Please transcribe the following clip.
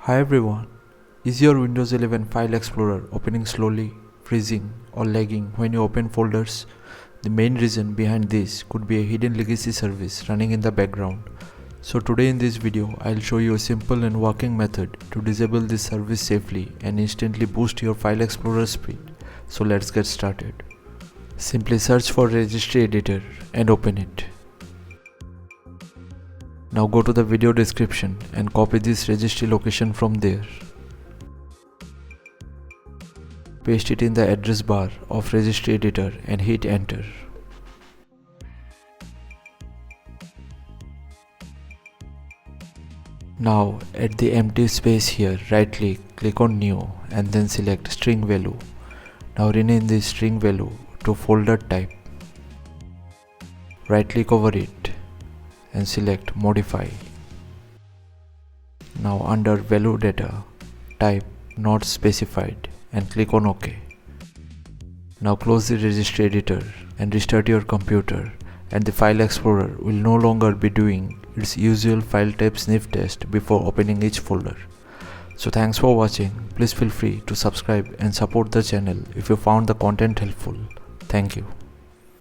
Hi everyone, is your Windows 11 File Explorer opening slowly, freezing or lagging when you open folders? The main reason behind this could be a hidden legacy service running in the background. So today in this video, I'll show you a simple and working method to disable this service safely and instantly boost your File Explorer speed. So let's get started. Simply search for Registry editor and open it. Now go to the video description and copy this registry location from there. Paste it in the address bar of registry editor and hit enter. Now at the empty space here, right click on new and then select string value. Now rename this string value to folder type. Right click over it and select modify. Now under value data, type not specified and click on OK. Now close the registry editor and restart your computer, and the File Explorer will no longer be doing its usual file type sniff test before opening each folder. So thanks for watching. Please feel free to subscribe and support the channel if you found the content helpful. Thank you.